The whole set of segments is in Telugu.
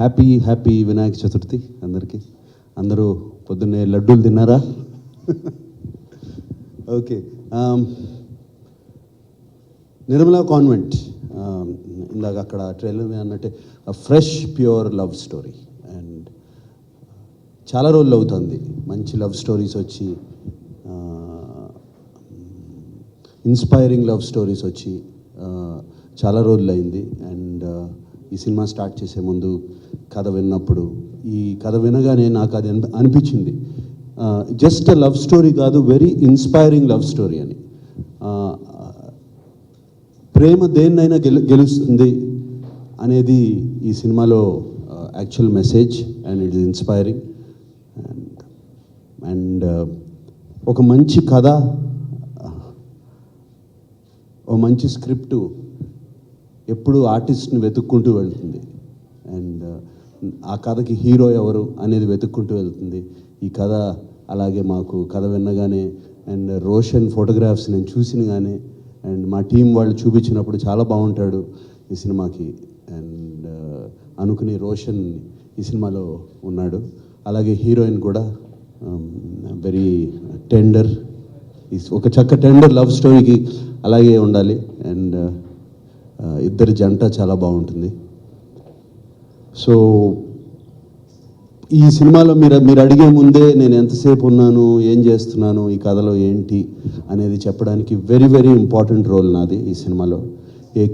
హ్యాపీ వినాయక చతుర్థి అందరికీ. అందరూ పొద్దున్నే లడ్డూలు తిన్నారా? ఓకే. నిర్మలా కాన్వెంట్, ఇందాక అక్కడ ట్రైలర్ అన్నట్టే fresh pure love story. And చాలా రోజులు అవుతుంది మంచి లవ్ స్టోరీస్ వచ్చి, ఇన్స్పైరింగ్ లవ్ స్టోరీస్ వచ్చి చాలా రోజులు అయింది. అండ్ ఈ సినిమా స్టార్ట్ చేసే ముందు కథ విన్నప్పుడు, ఈ కథ వినగానే నాకు అది అనిపించింది, జస్ట్ లవ్ స్టోరీ కాదు, వెరీ ఇన్స్పైరింగ్ లవ్ స్టోరీ అని. ప్రేమ దేన్నైనా గెలుస్తుంది అనేది ఈ సినిమాలో actual message. And it is inspiring. And ఒక మంచి కథ, ఒక మంచి స్క్రిప్టు ఎప్పుడు ఆర్టిస్ట్ని వెతుక్కుంటూ వెళ్తుంది. అండ్ ఆ కథకి హీరో ఎవరు అనేది వెతుక్కుంటూ వెళ్తుంది. ఈ కథ అలాగే మాకు కథ విన్నగానే, అండ్ రోషన్ ఫోటోగ్రాఫ్స్ నేను చూసినగానే, అండ్ మా టీం వాళ్ళు చూపించినప్పుడు చాలా బాగుంటాడు ఈ సినిమాకి. అండ్ అనుకుని రోషన్ ఈ సినిమాలో ఉన్నాడు. అలాగే హీరోయిన్ కూడా వెరీ టెండర్, ఒక చక్క టెండర్ లవ్ స్టోరీకి అలాగే ఉండాలి. అండ్ ఇద్దరి జంట చాలా బాగుంటుంది. సో ఈ సినిమాలో మీరు అడిగే ముందే నేను ఎంతసేపు ఉన్నాను, ఏం చేస్తున్నాను, ఈ కథలో ఏంటి అనేది చెప్పడానికి వెరీ వెరీ ఇంపార్టెంట్ రోల్ నాది ఈ సినిమాలో.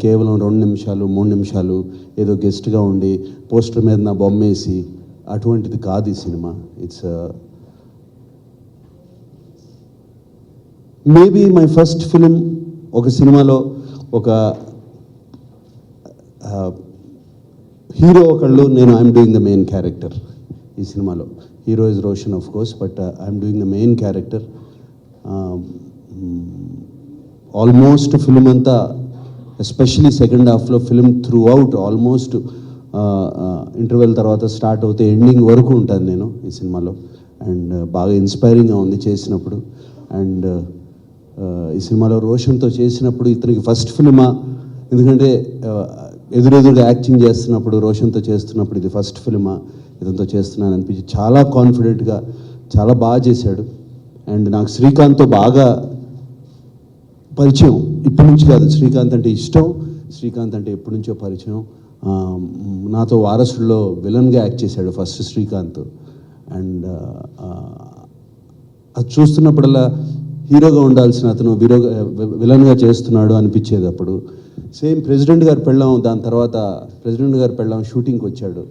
కేవలం 2 నిమిషాలు 3 నిమిషాలు ఏదో గెస్ట్గా ఉండి పోస్టర్ మీద నా బొమ్మ వేసి అటువంటిది కాదు ఈ cinema. It's maybe my first film. ఒక సినిమాలో ఒక హీరో ఒకళ్ళు, నేను I'm doing the main character ఈ సినిమాలో. Hero is Roshan of course, but I'm doing the main character. Almost film అంతా, ఎస్పెషలీ సెకండ్ హాఫ్లో film through out almost interval తర్వాత స్టార్ట్ అవుతే ఎండింగ్ వరకు ఉంటాను నేను ఈ సినిమాలో. అండ్ బాగా ఇన్స్పైరింగ్గా ఉంది చేసినప్పుడు. అండ్ ఈ సినిమాలో రోషన్తో చేసినప్పుడు ఇతనికి ఫస్ట్ ఫిలిమా, ఎందుకంటే ఎదురెదురుగా యాక్టింగ్ చేస్తున్నప్పుడు, రోషన్తో చేస్తున్నప్పుడు ఇది ఫస్ట్ ఫిలిమా, ఇదంతా చేస్తున్నాను అనిపించి చాలా కాన్ఫిడెంట్గా చాలా బాగా చేశాడు. అండ్ నాకు శ్రీకాంత్తో బాగా పరిచయం ఇప్పటి నుంచి కాదు, శ్రీకాంత్ అంటే ఇష్టం, శ్రీకాంత్ అంటే ఎప్పటి నుంచో పరిచయం. నాతో వారసుల్లో విలన్గా యాక్ట్ చేశాడు ఫస్ట్ శ్రీకాంత్. అండ్ అది చూస్తున్నప్పుడల్లా హీరోగా ఉండాల్సిన అతను విలన్గా చేస్తున్నాడు అనిపించేది. అప్పుడు సేమ్ ప్రెసిడెంట్ గారు పెళ్ళాం, దాని తర్వాత ప్రెసిడెంట్ గారు పెళ్ళాం షూటింగ్కి వచ్చాడు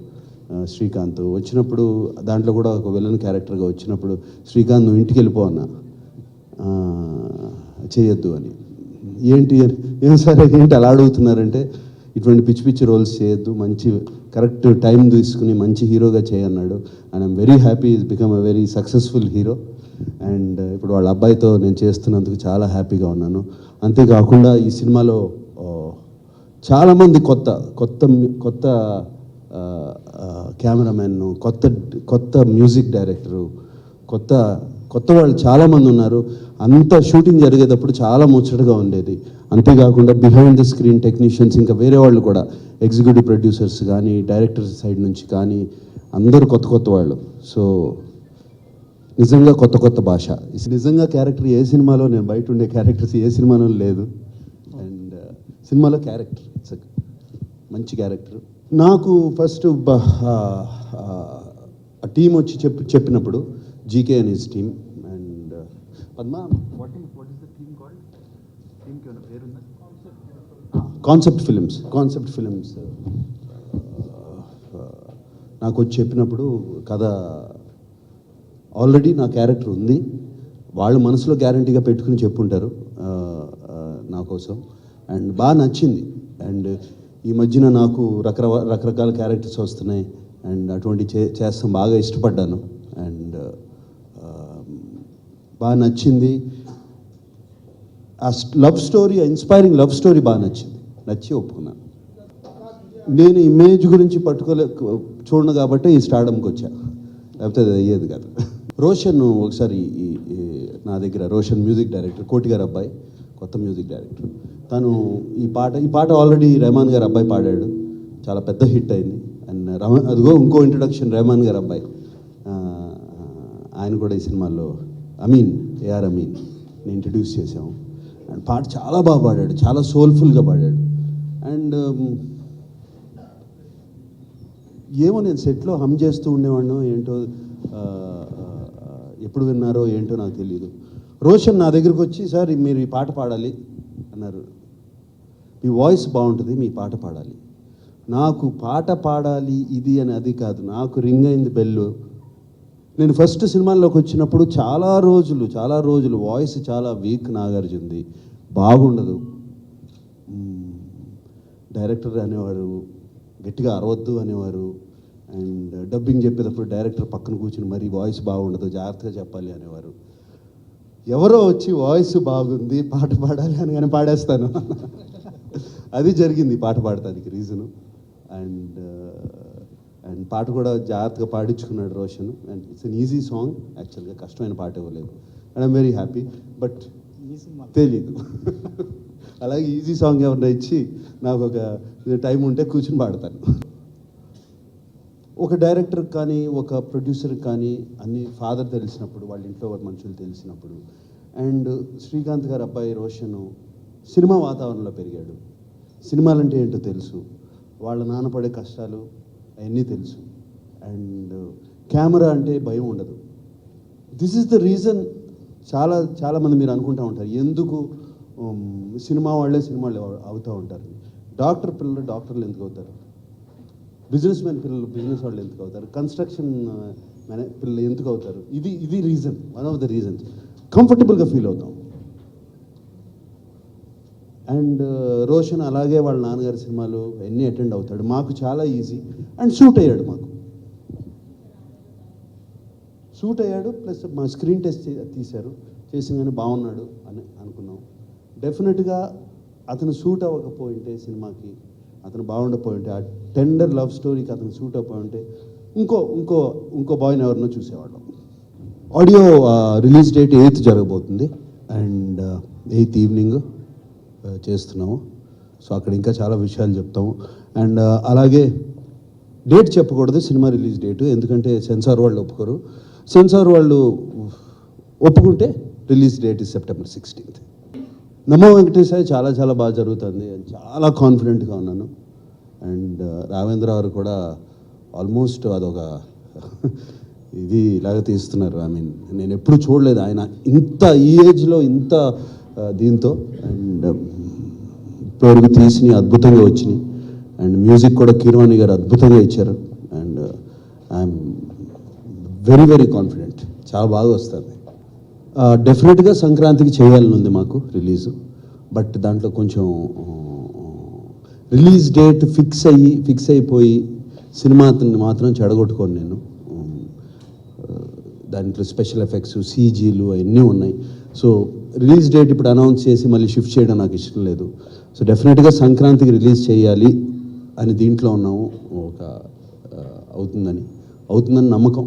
శ్రీకాంత్. వచ్చినప్పుడు దాంట్లో కూడా ఒక విలన్ క్యారెక్టర్గా వచ్చినప్పుడు, శ్రీకాంత్ నువ్వు ఇంటికి వెళ్ళిపో అన్న, చేయొద్దు అని. ఏం సరే ఏంటి అలా అడుగుతున్నారంటే, ఇటువంటి పిచ్చి పిచ్చి రోల్స్ చేయొద్దు, మంచి కరెక్ట్ టైం తీసుకుని మంచి హీరోగా చేయన్నాడు. And I'm very happy, is become a very successful hero. And ఇప్పుడు వాళ్ళ అబ్బాయితో నేను చేస్తున్నందుకు చాలా హ్యాపీగా ఉన్నాను. అంతేకాకుండా ఈ సినిమాలో చాలామంది కొత్త కెమెరామెన్, కొత్త మ్యూజిక్ డైరెక్టరు, కొత్త వాళ్ళు చాలామంది ఉన్నారు. అంతా షూటింగ్ జరిగేటప్పుడు చాలా ముచ్చటగా ఉండేది. అంతేకాకుండా బిహైండ్ ద స్క్రీన్ టెక్నీషియన్స్, ఇంకా వేరే వాళ్ళు కూడా, ఎగ్జిక్యూటివ్ ప్రొడ్యూసర్స్ కానీ, డైరెక్టర్స్ సైడ్ నుంచి కానీ, అందరూ కొత్త వాళ్ళు. సో నిజంగా కొత్త భాష. నిజంగా క్యారెక్టర్ ఏ సినిమాలో, నేను బయట ఉండే క్యారెక్టర్స్ ఏ సినిమాలో లేదు. అండ్ సినిమాలో క్యారెక్టర్ ఇట్స్ మంచి క్యారెక్టర్. నాకు ఫస్ట్ ఆ టీం వచ్చి చెప్పినప్పుడు, GK and his team. And Padma, what is the team called? టీమ్కి ఏమైనా పేరుందా? కాన్సెప్ట్ ఫిలిమ్స్ నాకు వచ్చి చెప్పినప్పుడు, కథ ఆల్రెడీ నా క్యారెక్టర్ ఉంది, వాళ్ళు మనసులో గ్యారంటీగా పెట్టుకుని చెప్పుంటారు నా కోసం. అండ్ బాగా నచ్చింది. అండ్ ఈ మధ్యన నాకు రకరకాల క్యారెక్టర్స్ వస్తున్నాయి. అండ్ అటువంటి చేస్తాం బాగా ఇష్టపడ్డాను. అండ్ బాగా నచ్చింది. ఆ love story, inspiring love story బాగా నచ్చి ఒప్పుకున్నాను. నేను ఇమేజ్ గురించి చూడను కాబట్టి ఈ స్టార్డమ్కి వచ్చా, లేకపోతే అది అయ్యేది కాదు. రోషన్ ఒకసారి నా దగ్గర, రోషన్ మ్యూజిక్ డైరెక్టర్, కోటి గారు అబ్బాయి, కొత్త మ్యూజిక్ డైరెక్టర్. తను ఈ పాట ఆల్రెడీ రెహమాన్ గారు అబ్బాయి పాడాడు, చాలా పెద్ద హిట్ అయింది. అండ్ అదిగో ఇంకో ఇంట్రొడక్షన్ రెహమాన్ గారు అబ్బాయి, ఆయన కూడా ఈ సినిమాలో ఏఆర్ అమీన్ ఇంట్రడ్యూస్ చేసాము. అండ్ పాట చాలా బాగా పాడాడు, చాలా సోల్ఫుల్గా పాడాడు. అండ్ ఏమో నేను సెట్లో హమ్ చేస్తూ ఉండేవాడినో ఏంటో, ఎప్పుడు విన్నారో ఏంటో నాకు తెలియదు. రోషన్ నా దగ్గరికి వచ్చి, సార్ మీరు ఈ పాట పాడాలి అన్నారు. మీ వాయిస్ బాగుంటుంది, మీ పాట పాడాలి. నాకు పాట పాడాలి ఇది అని అది కాదు, నాకు రింగ్ అయింది బెల్లు. నేను ఫస్ట్ సినిమాల్లోకి వచ్చినప్పుడు చాలా రోజులు వాయిస్ చాలా వీక్, నాగార్జునది బాగుండదు. డైరెక్టర్ అనేవారు గట్టిగా అరవద్దు అనేవారు. అండ్ డబ్బింగ్ చెప్పేటప్పుడు డైరెక్టర్ పక్కన కూర్చుని మరీ వాయిస్ బాగుండదు, జాగ్రత్తగా చెప్పాలి అనేవారు. ఎవరో వచ్చి వాయిస్ బాగుంది, పాట పాడాలి అని కానీ పాడేస్తాను. అది జరిగింది పాట పాడటానికి రీజను. అండ్ పాట కూడా జాగ్రత్తగా పాడించుకున్నాడు Roshan. And it's an easy song, యాక్చువల్గా కష్టమైన పాట ఇవ్వలేదు. And I'm very happy. But తెలీదు, అలాగే ఈజీ సాంగ్ ఎవరైనా ఇచ్చి నాకు ఒక టైం ఉంటే కూర్చుని పాడతాను. ఒక డైరెక్టర్కి కానీ ఒక ప్రొడ్యూసర్కి కానీ అన్ని ఫాదర్ తెలిసినప్పుడు, వాళ్ళ ఇంట్లో మనుషులు తెలిసినప్పుడు, అండ్ శ్రీకాంత్ గారు అబ్బాయి రోషన్ సినిమా వాతావరణంలో పెరిగాడు. సినిమాలంటే ఏంటో తెలుసు, వాళ్ళ నాన్న పడే కష్టాలు అవన్నీ తెలుసు. అండ్ కెమెరా అంటే భయం ఉండదు. This is the reason. చాలామంది మీరు అనుకుంటూ ఉంటారు, ఎందుకు సినిమా వాళ్ళే అవుతూ ఉంటారు. డాక్టర్ పిల్లలు డాక్టర్లు ఎందుకు అవుతారు, బిజినెస్ మ్యాన్ పిల్లలు బిజినెస్ వాళ్ళు ఎందుకు అవుతారు, కన్స్ట్రక్షన్ పిల్లలు ఎందుకు అవుతారు. ఇది reason, one of the reasons. కంఫర్టబుల్గా ఫీల్ అవుతాం. అండ్ రోషన్ అలాగే వాళ్ళ నాన్నగారి సినిమాలు ఎన్ని అటెండ్ అవుతాడు. మాకు చాలా ఈజీ. అండ్ సూట్ అయ్యాడు, సూట్ అయ్యాడు. ప్లస్ మా స్క్రీన్ టెస్ట్ తీశారు, చేసిందని బాగున్నాడు అని అనుకున్నాం. డెఫినెట్గా అతను సూట్ అవ్వకపోయింటే సినిమాకి, అతను బాగుండకపోయింటే, ఆ టెండర్ లవ్ స్టోరీకి అతను సూట్ అయిపోయింటే ఇంకో బాయ్ని ఎవరినో చూసేవాళ్ళం. ఆడియో రిలీజ్ డేట్ 8th జరగబోతుంది. అండ్ 8th ఈవినింగ్ చేస్తున్నాము. సో అక్కడ ఇంకా చాలా విషయాలు చెప్తాము. అండ్ అలాగే డేట్ చెప్పకూడదు, సినిమా రిలీజ్ డేటు, ఎందుకంటే సెన్సార్ వాళ్ళు ఒప్పుకోరు. సెన్సార్ వాళ్ళు ఒప్పుకుంటే రిలీజ్ డేట్ సెప్టెంబర్ 16th. నమో వెంకటేశాయ చాలా బాగా జరుగుతుంది. చాలా కాన్ఫిడెంట్గా ఉన్నాను. అండ్ రావేంద్ర గారు కూడా ఆల్మోస్ట్ అదొక ఇది ఇలాగ తీస్తున్నారు. నేను ఎప్పుడు చూడలేదు ఆయన ఇంత ఈ ఏజ్లో ఇంత దీంతో. అండ్ ఇప్పటివరకు తీసినవి అద్భుతంగా వచ్చినాయి. అండ్ మ్యూజిక్ కూడా కీరవాణి గారు అద్భుతంగా ఇచ్చారు. అండ్ ఐఎమ్ వెరీ కాన్ఫిడెంట్, చాలా బాగా వస్తుంది. డెఫినెట్గా సంక్రాంతికి చేయాలని ఉంది మాకు రిలీజు. బట్ దాంట్లో కొంచెం రిలీజ్ డేట్ ఫిక్స్ అయిపోయి సినిమాని మాత్రం చెడగొట్టుకోను నేను. దాంట్లో స్పెషల్ ఎఫెక్ట్స్, సీజీలు అవన్నీ ఉన్నాయి. సో రిలీజ్ డేట్ ఇప్పుడు అనౌన్స్ చేసి మళ్ళీ షిఫ్ట్ చేయడం నాకు ఇష్టం లేదు. సో డెఫినెట్గా సంక్రాంతికి రిలీజ్ చేయాలి అని దీంట్లో ఉన్నాము. అవుతుందని నమ్మకం,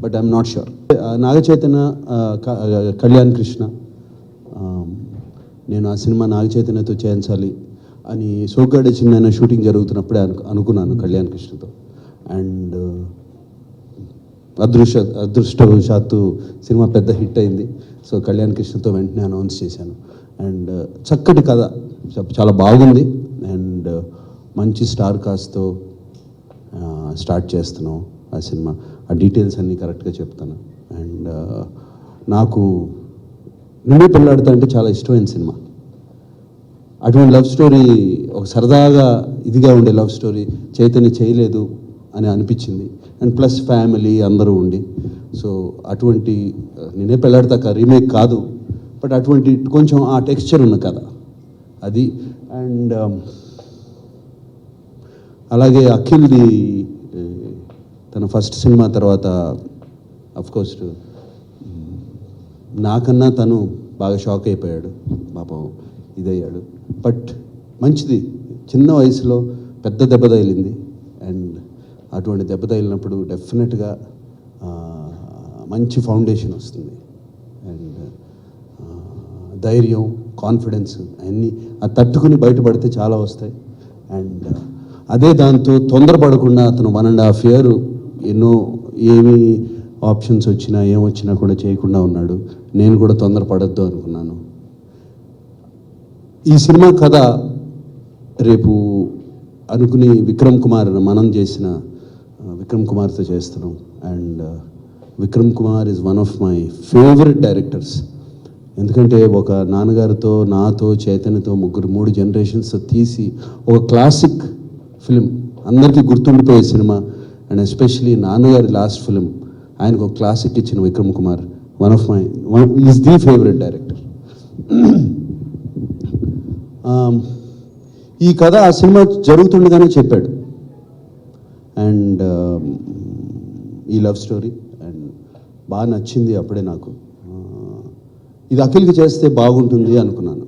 but I'm not sure. Naga Chaitanya, Kalyan Krishna, నేను ఆ సినిమా నాగచైతన్యతో చేయించాలి అని సోగ్గాడ చిన్న షూటింగ్ జరుగుతున్నప్పుడే అనుకున్నాను కళ్యాణ్ కృష్ణతో. అండ్ అదృష్టవశాత్తు సినిమా పెద్ద హిట్ అయింది. సో కళ్యాణ్ కృష్ణతో వెంటనే అనౌన్స్ చేశాను. అండ్ చక్కటి కథ, చాలా బాగుంది. అండ్ మంచి స్టార్ కాస్ట్తో స్టార్ట్ చేస్తున్నాం ఆ సినిమా. ఆ డీటెయిల్స్ అన్నీ కరెక్ట్గా చెప్తాను. అండ్ నాకు నిన్నే పెళ్ళాడుతా అంటే చాలా ఇష్టమైన సినిమా. అటువంటి లవ్ స్టోరీ, ఒక సరదాగా ఇదిగా ఉండే లవ్ స్టోరీ చైతన్య చేయలేదు అని అనిపించింది. అండ్ ప్లస్ ఫ్యామిలీ అందరూ ఉండి, సో అటువంటి నేనే పెళ్ళాడతాక రీమేక్ కాదు, బట్ అటువంటి కొంచెం ఆ టెక్స్చర్ ఉన్న కథ అది. అండ్ అలాగే అఖిల్ది తన ఫస్ట్ సినిమా తర్వాత అఫ్కోర్స్ నాకన్నా తను బాగా షాక్ అయిపోయాడు, పాపం ఇదయ్యాడు. బట్ మంచిది, చిన్న వయసులో పెద్ద దెబ్బ తగిలింది. అండ్ అటువంటి దెబ్బ తగిలినప్పుడు డెఫినెట్గా మంచి ఫౌండేషన్ వస్తుంది. అండ్ ధైర్యం, కాన్ఫిడెన్స్ అన్నీ అది తట్టుకుని బయటపడితే చాలా వస్తాయి. అండ్ అదే దాంతో తొందరపడకుండా అతను 1.5 year ఎన్నో ఏమి ఆప్షన్స్ వచ్చినా ఏమొచ్చినా కూడా చేయకుండా ఉన్నాడు. నేను కూడా తొందరపడద్దు అనుకున్నాను. ఈ సినిమా కథ రేపు అనుకుని విక్రమ్ కుమార్ మనం చేసిన విక్రమ్ కుమార్తో చేస్తున్నాం. And Vikram Kumar is one of my favourite directors. ఎందుకంటే ఒక నాన్నగారితో, నాతో, చైతన్యతో 3 generations తీసి ఒక క్లాసిక్ ఫిలిం, అందరికీ గుర్తుండిపోయే సినిమా, అండ్ ఎస్పెషలీ నాన్నగారి లాస్ట్ ఫిలిం, ఆయనకు ఒక క్లాసిక్ ఇచ్చిన Vikram Kumar is the favourite director. ఈ కథ ఆ సినిమా జరుగుతుండగానే చెప్పాడు. అండ్ ఈ లవ్ స్టోరీ అండ్ బాగా నచ్చింది అప్పుడే నాకు. ఇది అఖిల్కి చేస్తే బాగుంటుంది అనుకున్నాను.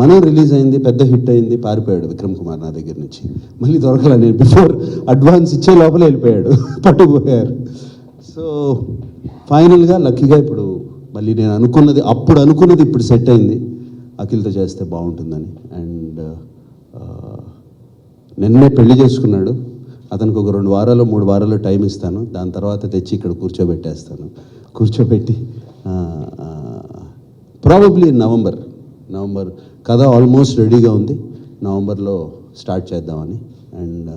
మనం రిలీజ్ అయింది, పెద్ద హిట్ అయింది, పారిపోయాడు విక్రమ్ కుమార్ నా దగ్గర నుంచి. మళ్ళీ దొరకలే, నేను బిఫోర్ అడ్వాన్స్ ఇచ్చే లోపల వెళ్ళిపోయాడు, పట్టుకుపోయారు. సో ఫైనల్గా లక్కీగా ఇప్పుడు మళ్ళీ నేను అనుకున్నది ఇప్పుడు సెట్ అయింది, అఖిల్తో చేస్తే బాగుంటుందని. అండ్ నిన్నే పెళ్లి చేసుకున్నాడు. అతనికి ఒక 2 వారాలు 3 వారాలు టైం ఇస్తాను. దాని తర్వాత తెచ్చి ఇక్కడ కూర్చోబెట్టి ప్రాబబ్లీ నవంబర్ కథ ఆల్మోస్ట్ రెడీగా ఉంది. నవంబర్లో స్టార్ట్ చేద్దామని. అండ్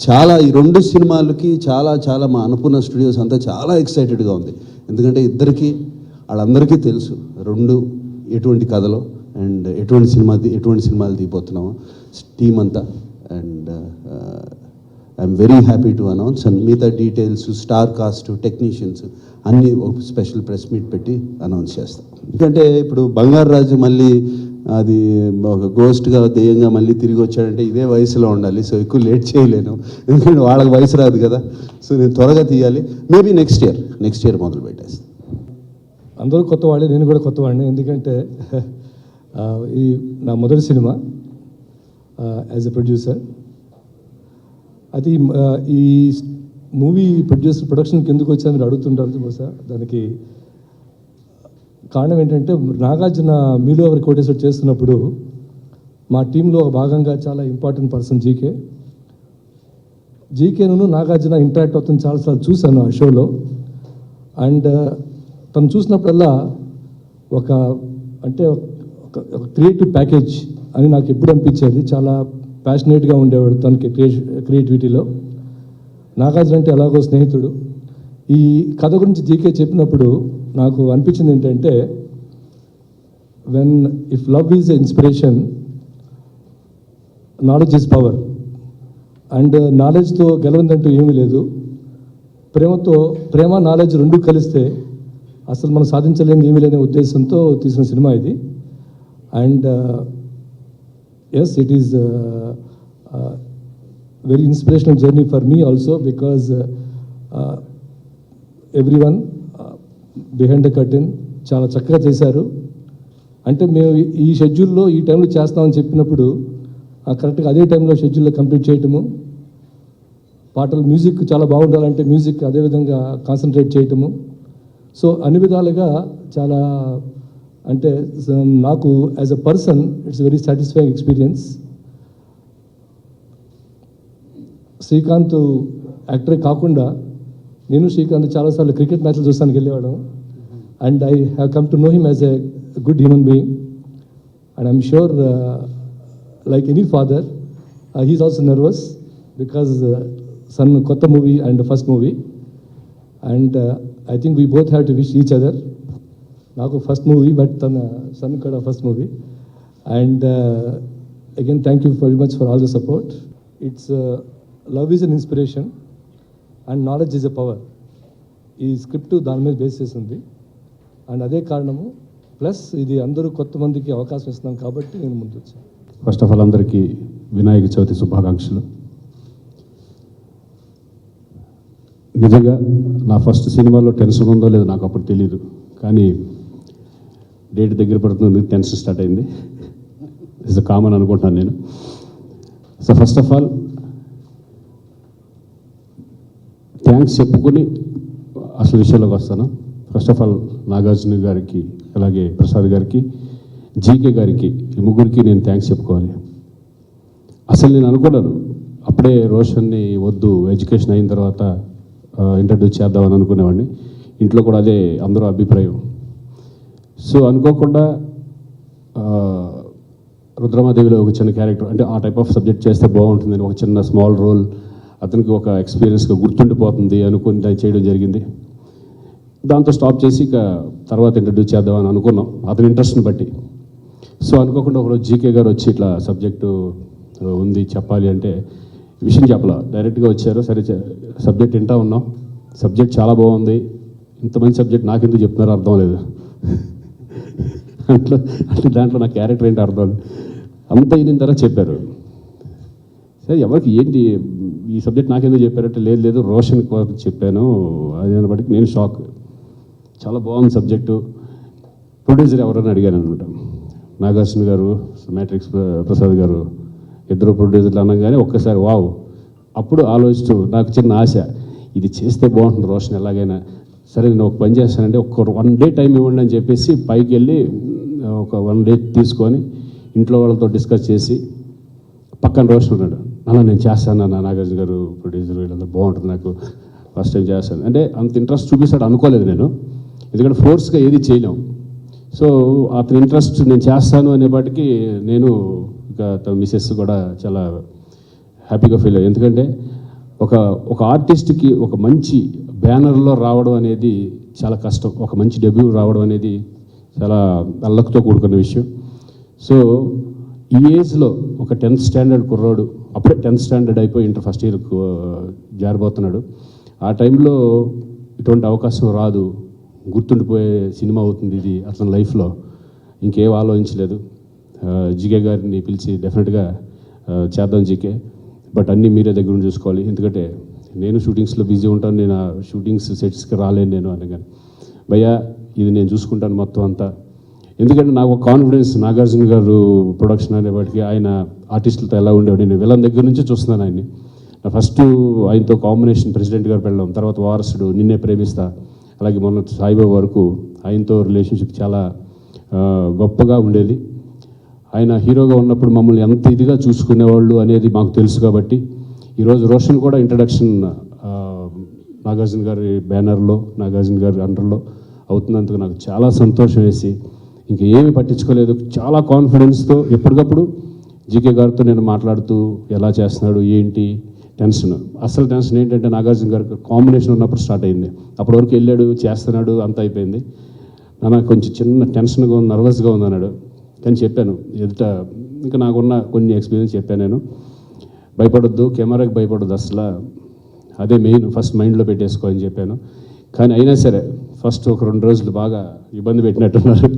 చాలా ఈ 2 సినిమాలకి చాలా మా అన్నపూర్ణ స్టూడియోస్ అంతా చాలా ఎక్సైటెడ్గా ఉంది. ఎందుకంటే వాళ్ళందరికీ తెలుసు 2 ఎటువంటి కథలో అండ్ ఎటువంటి సినిమాలు తీయబోతున్నామో టీం అంతా. And I'm very happy to announce. And మిగతా డీటెయిల్స్, స్టార్ కాస్ట్, టెక్నీషియన్స్ అన్నీ ఒక స్పెషల్ ప్రెస్ మీట్ పెట్టి అనౌన్స్ చేస్తాం. ఎందుకంటే ఇప్పుడు బంగారు రాజు మళ్ళీ అది ఒక గోస్ట్గా దెయ్యంగా మళ్ళీ తిరిగి వచ్చాడంటే ఇదే వయసులో ఉండాలి. సో ఎక్కువ లేట్ చేయలేను, ఎందుకంటే వాళ్ళకి వయసు రాదు కదా. సో నేను త్వరగా తీయాలి. మేబీ నెక్స్ట్ ఇయర్ మొదలు పెట్టేస్తాను. అందరూ కొత్త వాళ్ళే, నేను కూడా కొత్త వాడిని. ఎందుకంటే ఇది నా మొదటి సినిమా యాజ్ ఎ ప్రొడ్యూసర్. అది ఈ మూవీ ప్రొడక్షన్కి ఎందుకు వచ్చా మీరు అడుగుతుంటారు బహుశా. దానికి కారణం ఏంటంటే నాగార్జున మీలో ఎవరి కోటేశ్వర్ చేస్తున్నప్పుడు మా టీంలో భాగంగా చాలా ఇంపార్టెంట్ పర్సన్ జీకేను నాగార్జున ఇంటరాక్ట్ అవుతుంది చాలాసార్లు చూశాను ఆ షోలో. అండ్ తను చూసినప్పుడల్లా ఒక క్రియేటివ్ ప్యాకేజ్ అని నాకు ఎప్పుడు అనిపించేది. చాలా ప్యాషనేట్గా ఉండేవాడు తనకి క్రియేటివిటీలో. నాగార్జున అంటే ఎలాగో స్నేహితుడు. ఈ కథ గురించి జీకే చెప్పినప్పుడు నాకు అనిపించింది ఏంటంటే, if love is a inspiration, knowledge is power. And నాలెడ్జ్తో గెలవందంటూ ఏమీ లేదు. ప్రేమ నాలెడ్జ్ 2 కలిస్తే అసలు మనం సాధించలేని ఏమీ లేని ఉద్దేశంతో తీసిన సినిమా ఇది. And yes, it is very inspirational journey for me also, because everyone behind the curtain చాలా చక్కగా చేశారు. అంటే మేము ఈ షెడ్యూల్లో ఈ టైంలో చేస్తామని చెప్పినప్పుడు కరెక్ట్గా అదే టైంలో షెడ్యూల్లో కంప్లీట్ చేయటము, పాటలు మ్యూజిక్ చాలా బాగుండాలంటే మ్యూజిక్ అదేవిధంగా కాన్సన్ట్రేట్ చేయటము. సో అన్ని విధాలుగా చాలా, అంటే నాకు as a person it's very satisfying experience. Srikanth యాక్టరే కాకుండా నేను శ్రీకాంత్ చాలాసార్లు క్రికెట్ మ్యాచ్లు చూస్తానికి వెళ్ళేవాడు. And I have come to know him as a good human being. And I'm sure like any father he's also nervous because son కొత్త movie and first movie. And I think we both have to wish each other. నాకు ఫస్ట్ మూవీ, బట్ తన సన్ కూడా first movie. And again thank you very much for all the support. It's love is an inspiration and knowledge is a power. ఈ స్క్రిప్ట్ దాని మీద బేస్ చేసి ఉంది. అండ్ అదే కారణము, ప్లస్ ఇది అందరూ కొత్త మందికి అవకాశం ఇస్తున్నాం కాబట్టి నేను ముందు వచ్చాను. ఫస్ట్ ఆఫ్ ఆల్ అందరికీ వినాయక చవితి శుభాకాంక్షలు. నిజంగా నా ఫస్ట్ సినిమాలో టెన్షన్ ఉందో లేదో నాకు అప్పుడు తెలియదు, కానీ డేట్ దగ్గర పడుతుంది, టెన్షన్ స్టార్ట్ అయింది. ఇట్స్ కామన్ అనుకుంటాను నేను. So first of all thanks చెప్పుకొని అసలు విషయంలోకి వస్తాను. ఫస్ట్ ఆఫ్ ఆల్ నాగార్జున గారికి, అలాగే ప్రసాద్ గారికి, జీకే గారికి, ఈ ముగ్గురికి నేను థ్యాంక్స్ చెప్పుకోవాలి. అసలు నేను అనుకున్నాను అప్పుడే రోషన్ని వద్దు ఎడ్యుకేషన్ అయిన తర్వాత ఇంట్రడ్యూస్ చేద్దామని అనుకునేవాడిని. ఇంట్లో కూడా అదే అందరూ అభిప్రాయం. సో అనుకోకుండా రుద్రమాదేవిలో ఒక చిన్న క్యారెక్టర్, అంటే ఆ టైప్ ఆఫ్ సబ్జెక్ట్ చేస్తే బాగుంటుందని ఒక చిన్న స్మాల్ రోల్, అతనికి ఒక ఎక్స్పీరియన్స్గా గుర్తుండిపోతుంది అనుకుని చేయడం జరిగింది. దాంతో స్టాప్ చేసి ఇక తర్వాత ఇంట్రడ్యూస్ చేద్దామని అనుకున్నాం అతని ఇంట్రెస్ట్ని బట్టి. సో అనుకోకుండా ఒకరోజు జీకే గారు వచ్చి ఇట్లా సబ్జెక్టు ఉంది చెప్పాలి అంటే విషయం చెప్పాల, డైరెక్ట్గా వచ్చారు. సరే సబ్జెక్ట్ వింటా ఉన్నాం, సబ్జెక్ట్ చాలా బాగుంది, ఇంత మంచి సబ్జెక్ట్ నాకెందుకు చెప్తున్నారో అర్థం లేదు. అంటే దాంట్లో నా క్యారెక్టర్ ఏంటి అర్థం లేదు. అంత అయిన తర్వాత చెప్పారు, సరే ఎవరికి ఏంటి ఈ సబ్జెక్ట్ నాకెందుకు చెప్పారంటే లేదు రోషన్ చెప్పాను అది అనేప్పటికీ నేను షాక్. చాలా బాగుంది సబ్జెక్టు, ప్రొడ్యూసర్ ఎవరని అడిగాను అనమాట. నాగార్జున గారు, మ్యాట్రిక్స్ ప్రసాద్ గారు, ఇద్దరు ప్రొడ్యూసర్లు అనగానే ఒక్కసారి వావ్. అప్పుడు ఆలోచిస్తూ నాకు చిన్న ఆశ, ఇది చేస్తే బాగుంటుంది రోషన్ ఎలాగైనా. సరే నేను ఒక పని చేస్తానంటే ఒక 1 day టైం ఇవ్వండి అని చెప్పేసి పైకి వెళ్ళి ఒక 1 day తీసుకొని ఇంట్లో వాళ్ళతో డిస్కస్ చేసి పక్కన రోషన్ ఉన్నాడు. అలా నేను చేస్తాను అన్న, నాగార్జున గారు ప్రొడ్యూసర్ వీళ్ళందరూ బాగుంటుంది, నాకు ఫస్ట్ టైం చేస్తాను అంటే అంత ఇంట్రెస్ట్ చూపిస్తాడు అనుకోలేదు నేను, ఎందుకంటే ఫోర్స్గా ఏది చేయలేం. సో అతని ఇంట్రెస్ట్ నేను చేస్తాను అనేపాటికి నేను ఇక తన మిసెస్ కూడా చాలా హ్యాపీగా ఫీల్ అయ్యాను. ఎందుకంటే ఒక ఆర్టిస్ట్కి ఒక మంచి బ్యానర్లో రావడం అనేది చాలా కష్టం, ఒక మంచి డెబ్యూ రావడం అనేది చాలా అల్లక్తో కూడుకున్న విషయం. సో ఈ ఏజ్లో ఒక 10th స్టాండర్డ్ కుర్రాడు, అప్పుడే 10th స్టాండర్డ్ అయిపోయి ఇంటర్ ఫస్ట్ ఇయర్ జారిపోతున్నాడు. ఆ టైంలో ఇటువంటి అవకాశం రాదు, గుర్తుండిపోయే సినిమా అవుతుంది ఇది అతని లైఫ్లో, ఇంకేం ఆలోచించలేదు. జీకే గారిని పిలిచి డెఫినెట్గా చేద్దాం జీకే, బట్ అన్నీ మీరే దగ్గర నుంచి చూసుకోవాలి, ఎందుకంటే నేను షూటింగ్స్లో బిజీ ఉంటాను, నేను ఆ షూటింగ్స్ సెట్స్కి రాలేను నేను అనగానే, భయ్యా ఇది నేను చూసుకుంటాను మొత్తం అంతా. ఎందుకంటే నాకు ఒక కాన్ఫిడెన్స్, నాగార్జున గారు ప్రొడక్షన్ అనేవాటికి ఆయన ఆర్టిస్టులతో ఎలా ఉండేవాడు, నేను విలన్ దగ్గర నుంచి చూస్తున్నాను ఆయన్ని. నా ఫస్ట్ ఆయనతో కాంబినేషన్ ప్రెసిడెంట్ గారు పెళ్ళాం, తర్వాత వారసుడు, నిన్నే ప్రేమిస్తా, అలాగే మొన్న సాయిబాబా వరకు ఆయనతో రిలేషన్షిప్ చాలా గొప్పగా ఉండేది. ఆయన హీరోగా ఉన్నప్పుడు మమ్మల్ని ఎంత ఇదిగా చూసుకునేవాళ్ళు అనేది మాకు తెలుసు. కాబట్టి ఈరోజు రోషన్ కూడా ఇంట్రడక్షన్ నాగార్జున గారి బ్యానర్లో, నాగార్జున గారి అండర్లో అవుతున్నందుకు నాకు చాలా సంతోషం వేసి ఇంక ఏమీ పట్టించుకోలేదు. చాలా కాన్ఫిడెన్స్తో ఎప్పటికప్పుడు జీకే గారితో నేను మాట్లాడుతూ ఎలా చేస్తున్నాడు ఏంటి టెన్షన్. అసలు టెన్షన్ ఏంటంటే నాగార్జున గారికి కాంబినేషన్ ఉన్నప్పుడు స్టార్ట్ అయింది. అప్పటి వరకు వెళ్ళాడు చేస్తున్నాడు అంత అయిపోయింది. నాకు కొంచెం చిన్న టెన్షన్గా ఉంది, నర్వస్గా ఉంది అన్నాడు. కానీ చెప్పాను ఎదుట, ఇంకా నాకున్న కొన్ని ఎక్స్పీరియన్స్ చెప్పాను నేను, భయపడొద్దు, కెమెరాకి భయపడొద్దు, అసలు అదే మెయిన్ ఫస్ట్ మైండ్లో పెట్టేసుకో అని చెప్పాను. కానీ అయినా సరే ఫస్ట్ ఒక 2 రోజులు బాగా ఇబ్బంది పెట్టినట్టున్నారు.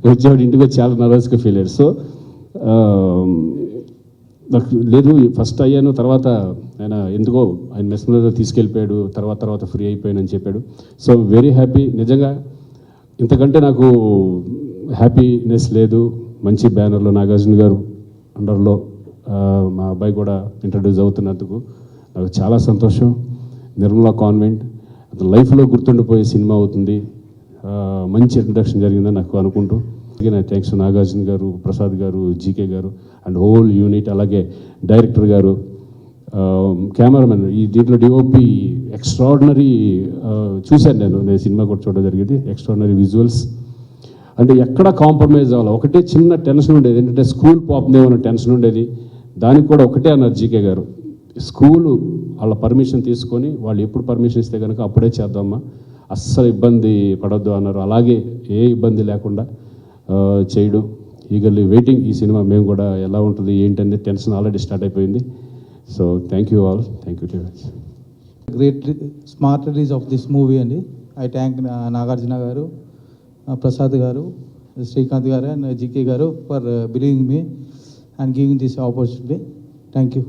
వచ్చేవాడు ఇంటికి వచ్చి చాలా నర్వస్గా ఫీల్ అయ్యాడు. సో నాకు లేదు ఫస్ట్ అయ్యాను, తర్వాత ఆయన ఎందుకో ఆయన మెస్మరైజ్లో తీసుకెళ్ళిపోయాడు, తర్వాత ఫ్రీ అయిపోయాను అని చెప్పాడు. So very happy. నిజంగా ఇంతకంటే నాకు హ్యాపీనెస్ లేదు. మంచి బ్యానర్లో నాగార్జున గారు అండర్లో మా అబ్బాయి కూడా ఇంట్రడ్యూస్ అవుతున్నందుకు నాకు చాలా సంతోషం. నిర్మలా కాన్వెంట్ అతని లైఫ్లో గుర్తుండిపోయే సినిమా అవుతుంది. మంచి ఇంట్రడక్షన్ జరిగిందని నాకు అనుకుంటూ థ్యాంక్స్ నాగార్జున గారు, ప్రసాద్ గారు, జీకే గారు అండ్ హోల్ యూనిట్, అలాగే డైరెక్టర్ గారు, కెమెరామెన్, ఈ దీంట్లో డిఓపి ఎక్స్ట్రాడినరీ చూశాను నేను సినిమా కూడా చూడడం జరిగింది. ఎక్స్ట్రాడినరీ విజువల్స్, అంటే ఎక్కడ కాంప్రమైజ్ అవ్వాలి. ఒకటే చిన్న టెన్షన్ ఉండేది ఏంటంటే స్కూల్ పోతుందేమో టెన్షన్ ఉండేది. దానికి కూడా ఒకటే అన్నారు జీకే గారు, స్కూలు వాళ్ళ పర్మిషన్ తీసుకొని వాళ్ళు ఎప్పుడు పర్మిషన్ ఇస్తే కనుక అప్పుడే చేద్దామా, అస్సలు ఇబ్బంది పడొద్దు అన్నారు. అలాగే ఏ ఇబ్బంది లేకుండా చేయడం, ఈగర్లీ వెయిటింగ్. ఈ సినిమా మేము కూడా ఎలా ఉంటుంది ఏంటనేది టెన్షన్ ఆల్రెడీ స్టార్ట్ అయిపోయింది. So thank you all, thank you. Great smart release of this movie అండి. I thank నాగార్జున గారు, ప్రసాద్ గారు, శ్రీకాంత్ గారు అండ్ జీకే గారు for believing me and giving this opportunity. Thank you.